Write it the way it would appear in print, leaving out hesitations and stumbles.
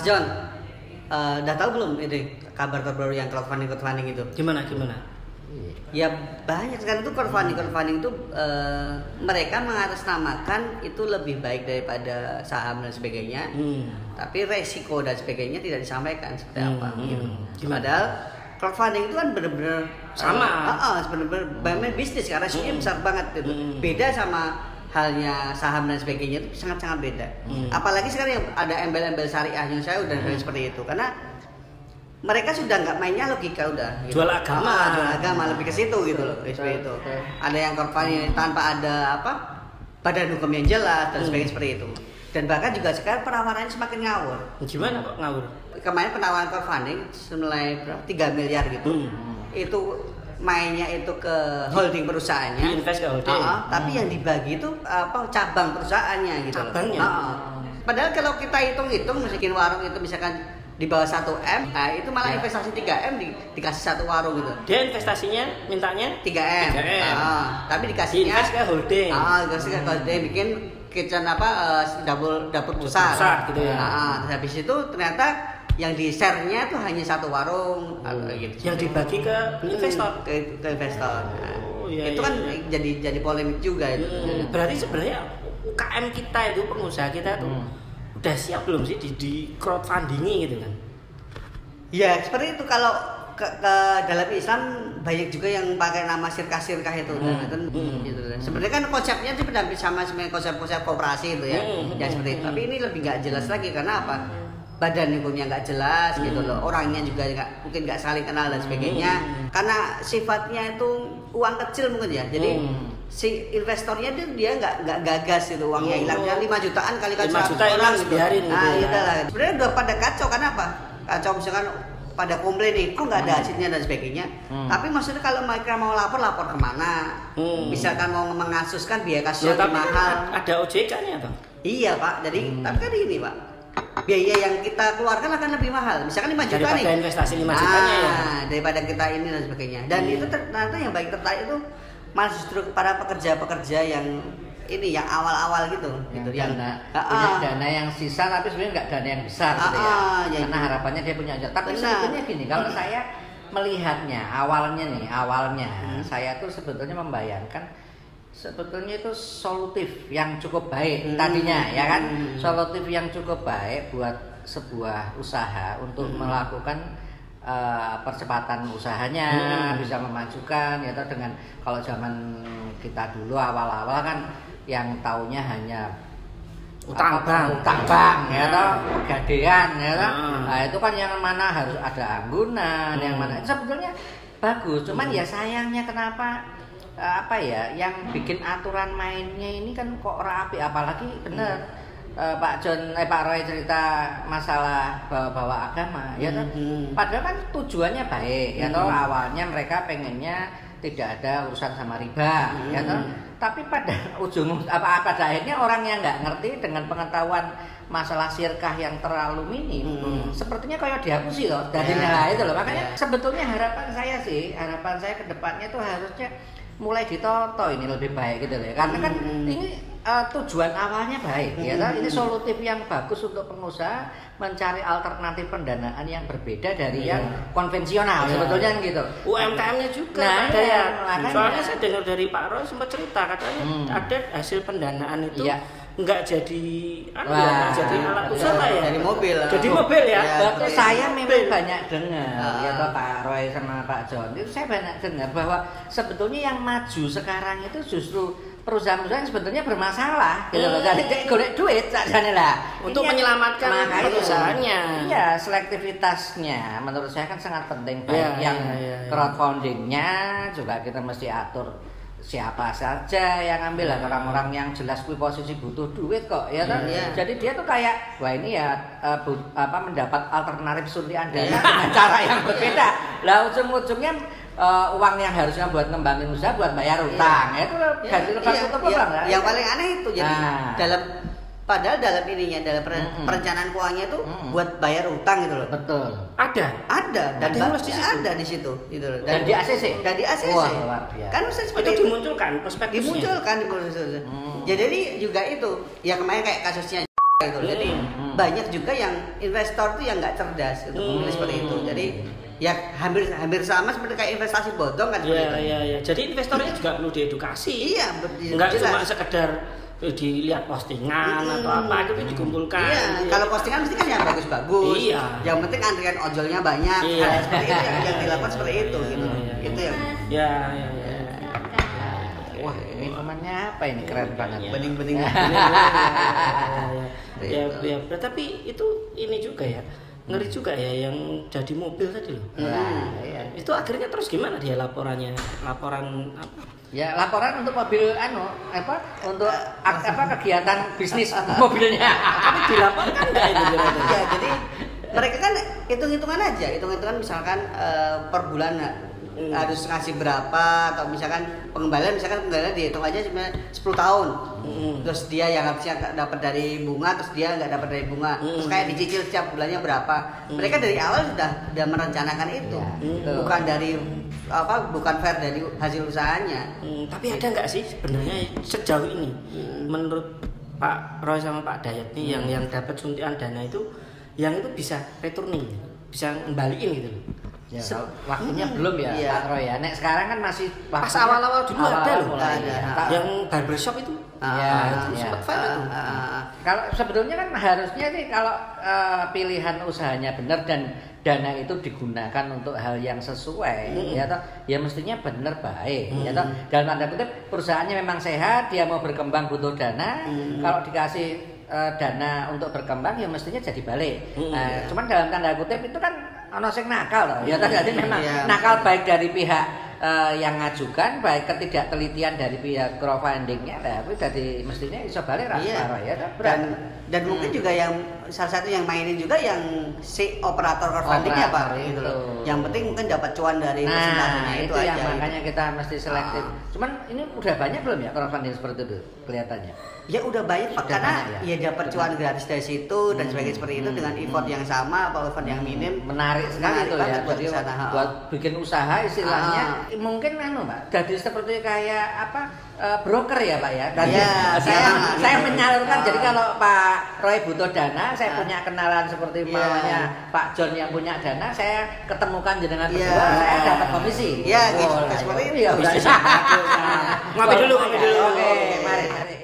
John, udah tahu belum ini kabar terbaru yang crowdfunding itu? Gimana? Ya banyak sekarang itu crowdfunding itu mereka mengatasnamakan itu lebih baik daripada saham dan sebagainya. Tapi resiko dan sebagainya tidak disampaikan seperti apa gitu. Padahal crowdfunding itu kan benar-benar sama. Benar-benar bisnis karena resikonya besar banget gitu. Beda sama halnya saham dan sebagainya itu sangat-sangat beda. Apalagi sekarang yang ada embel-embel syariah yang saya udah seperti itu karena mereka sudah nggak mainnya logika udah gitu. Jual agama lebih ke situ gitu loh seperti itu. Ada yang crowdfunding tanpa ada badan hukum yang jelas dan sebagainya seperti itu. Dan bahkan juga sekarang penawarannya semakin ngawur. Gimana kok ngawur? Kemarin penawaran crowdfunding senilai 3 miliar gitu. Itu mainnya itu ke holding perusahaannya. Invest ke holding. Tapi yang dibagi itu cabang perusahaannya gitu. Cabangnya. Padahal kalau kita hitung misalkan warung itu misalkan di bawah 1M, nah itu malah investasi 3M dikasih satu warung gitu. Dia investasinya mintanya 3M. Tapi dikasihnya invest ke holding. Dikasih ke holding bikin kitchen dapur besar gitu ya. Terus habis itu ternyata yang di share-nya tuh hanya satu warung gitu. Yang dibagi ke investor. Ke investor. Itu kan jadi polemik juga itu. Berarti sebenarnya UKM kita itu, pengusaha kita tuh udah siap belum sih di crowdfunding gitu kan? Ya seperti itu. Kalau ke dalam Islam banyak juga yang pakai nama sirkah itu gitu. Sebenarnya kan konsepnya sih sama sebenarnya konsep koperasi itu ya. Ya seperti itu. Tapi ini lebih nggak jelas lagi karena apa? Badan hukumnya nggak jelas gitu loh. Orangnya juga mungkin nggak saling kenal dan sebagainya. Karena sifatnya itu uang kecil mungkin ya. Jadi si investornya dia nggak gagas itu uangnya hilangnya 5 jutaan kali 5 juta orang gitu. Biarin gitu. Itulah. Sebenarnya udah pada kacau kenapa? Kacau misalkan pada komplain nih, kok nggak ada hasilnya dan sebagainya. Tapi maksudnya kalau mereka mau lapor kemana? Misalkan mau mengasuskan biaya kasus yang mahal. Ada OJK-nya Bang? Iya Pak. Jadi tapi kan ini Pak, biaya yang kita keluarkan akan lebih mahal. Misalkan 5 juta daripada nih. Investasi 5 jutanya ya. Daripada kita ini dan sebagainya. Dan itu ternyata yang baik tertarik itu malah justru para pekerja yang ini yang awal-awal gitu yang punya dana yang sisa tapi sebenarnya nggak dana yang besar gitu ya. Karena harapannya dia punya aja. Tapi sebetulnya gini, kalau saya melihatnya awalnya saya tuh sebetulnya membayangkan sebetulnya itu solutif yang cukup baik tadinya ya kan. Solutif yang cukup baik buat sebuah usaha untuk melakukan percepatan usahanya, bisa memajukan ya dengan kalau zaman kita dulu awal-awal kan yang taunya hanya utang bank ya toh, pegadaian ya toh. Nah, itu kan yang mana harus ada anggunan, yang mana sebetulnya bagus, cuman ya sayangnya kenapa yang bikin aturan mainnya ini kan kok rapi, apalagi bener Pak Roy cerita masalah bawa agama ya toh. Padahal kan tujuannya baik ya toh, awalnya mereka pengennya tidak ada urusan sama riba ya toh. Tapi pada pada akhirnya orang yang nggak ngerti dengan pengetahuan masalah sirkah yang terlalu minim sepertinya kayak dihapusi loh dari itu loh. Makanya sebetulnya harapan saya ke depannya tuh harusnya mulai ditoto ini lebih baik gitu loh. Karena kan ini tujuan awalnya baik ya toh. Ini solutif yang bagus untuk pengusaha mencari alternatif pendanaan yang berbeda dari yang konvensional sebetulnya gitu. UMKM-nya juga soalnya saya dengar dari Pak Roy sempat cerita katanya ada hasil pendanaan itu nggak jadi jadi alat usaha ya, jadi mobil ya. Saya memang banyak dengar ya toh Pak Roy sama Pak John itu saya banyak dengar bahwa sebetulnya yang maju sekarang itu justru perusahaan-perusahaan yang sebetulnya bermasalah gitu loh. Jadi kayak golek duit sajane lah untuk menyelamatkan perusahaannya. Iya, selektivitasnya menurut saya kan sangat penting. Baik yang crowdfundingnya juga kita mesti atur siapa saja yang ambil orang-orang yang jelas posisi butuh duit kok ya kan. Jadi dia tuh kayak wah ini ya mendapat alternatif suntian dana dengan cara yang berbeda. Lah ujung-ujungnya uang yang harusnya buat ngembangin usaha buat bayar utang itu ganti lepas yang paling aneh itu jadi padahal dalam perencanaan keuangannya itu buat bayar utang gitu loh. Betul. Ada dan ada di situ gitu loh. Dan di ACC. Wah, kan seperti itu dimunculkan prospektusnya. Jadi juga itu ya kemarin kayak kasusnya gitu. Jadi banyak juga yang investor tuh yang nggak cerdas untuk memilih seperti itu. Jadi ya hampir sama seperti kayak investasi bodong kan. Iya. Jadi investornya juga perlu diedukasi. Iya, nggak cuma sekedar dilihat postingan atau apa itu dikumpulkan. Iya, kalau postingan mesti kan yang bagus-bagus. Iya. Yang penting antrian ojolnya banyak. Iya. Seperti itu yang dilakukan seperti itu gitu. Itu yang. Ya. Wah, ini temannya apa ini keren banget. Bening-bening. Ya, tapi itu ini juga ya. Ngeri juga ya yang jadi mobil tadi loh. Ya. Itu akhirnya terus gimana dia laporan apa? Ya laporan untuk mobil untuk kegiatan bisnis mobilnya. Tapi dilaporkan enggak itu kira-kira? Ya, jadi mereka kan hitung-hitungan aja, misalkan per bulan harus ngasih berapa, atau misalkan pengembalian dihitung aja cuma 10 tahun. Terus dia yang harusnya dapat dari bunga, terus dia nggak dapat dari bunga. Terus kayak dicicil setiap bulannya berapa. Mereka dari awal sudah merencanakan itu. Bukan fair dari hasil usahanya. Tapi ada nggak sih sebenarnya sejauh ini menurut Pak Roy sama Pak Dayat nih yang dapat suntikan dana itu yang itu bisa returning, bisa ngembaliin gitu loh. Ya, waktunya belum ya Pak Roy ya. Nek sekarang kan masih pas awal-awal dulu ada loh. Ada. Yang barbershop itu. Itu sempat fair itu. Kalau sebetulnya kan harusnya nih kalau pilihan usahanya benar dan dana itu digunakan untuk hal yang sesuai, ya mestinya benar baik, dalam tanda kutip perusahaannya memang sehat, dia mau berkembang butuh dana, kalau dikasih dana untuk berkembang ya mestinya jadi balik. Cuman dalam tanda kutip itu kan ono sing nakal loh. Ya tadi memang nakal baik dari pihak yang ngajukan, baik ketidaktelitian dari pihak crowdfundingnya, tapi jadi mestinya iso balik ya. Dan mungkin juga yang salah satu yang mainin juga yang si operator crowdfundingnya Pak gitu loh. Yang penting mungkin dapat cuan dari presentasinya itu aja. Yang makanya kita mesti selektif. Cuman ini udah banyak belum ya crowdfunding seperti itu kelihatannya? Ya udah banyak Pak, karena ya dapat cuan gratis dari situ dan sebagainya seperti itu dengan effort yang sama atau effort yang minim. Menarik sekali itu ya. Jadi buat bikin usaha istilahnya mungkin Pak. Jadi seperti kayak broker ya Pak ya. Saya menyalurkan. Jadi kalau Pak Roy butuh dana, saya punya kenalan seperti namanya Pak John yang punya dana, saya ketemukan jenengan berdua, saya dapat komisi. Iya, gitu. Seperti itu ya. Ngopi dulu. Oke, mari.